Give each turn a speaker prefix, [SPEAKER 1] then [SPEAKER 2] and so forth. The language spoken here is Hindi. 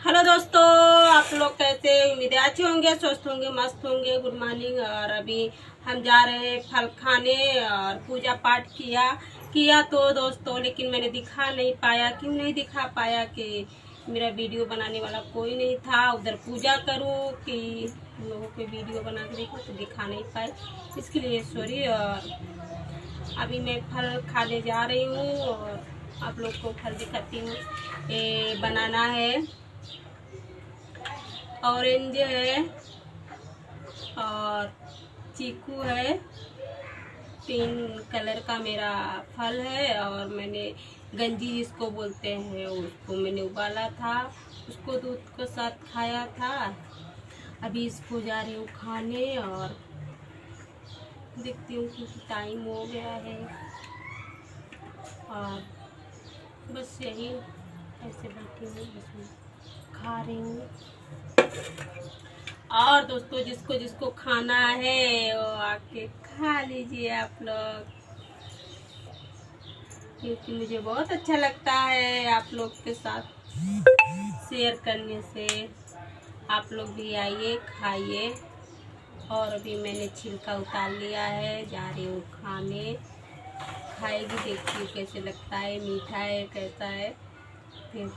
[SPEAKER 1] हेलो दोस्तों, आप लोग कैसे? उम्मीद है अच्छे होंगे, स्वस्थ होंगे, मस्त होंगे। Good morning. और अभी हम जा रहे हैं फल खाने और पूजा पाठ किया तो दोस्तों, लेकिन मैंने दिखा नहीं पाया। क्यों नहीं दिखा पाया? कि मेरा वीडियो बनाने वाला कोई नहीं था। उधर पूजा करूं कि लोगों के वीडियो बना के देखो, तो दिखा नहीं पाए, इसके लिए सॉरी। और अभी मैं फल खाने जा रही हूँ और आप लोग को फल दिखाती हूँ। ये बनाना है, ऑरेंज है और चीकू है। 3 कलर का मेरा फल है। और मैंने गंजी जिसको बोलते हैं उसको मैंने उबाला था, उसको दूध के साथ खाया था। अभी इसको जा रही हूँ खाने और देखती हूँ क्योंकि टाइम हो गया है। और बस यही ऐसे बैठी हूँ, बस खा रही हूँ। और दोस्तों, जिसको जिसको खाना है वो आके खा लीजिए आप लोग, क्योंकि मुझे बहुत अच्छा लगता है आप लोग के साथ शेयर करने से। आप लोग भी आइए, खाइए। और अभी मैंने छिलका उतार लिया है, जा रही हूँ खाने। खाएगी, देखती हूँ कैसे लगता है, मीठा है कैसा है, फिर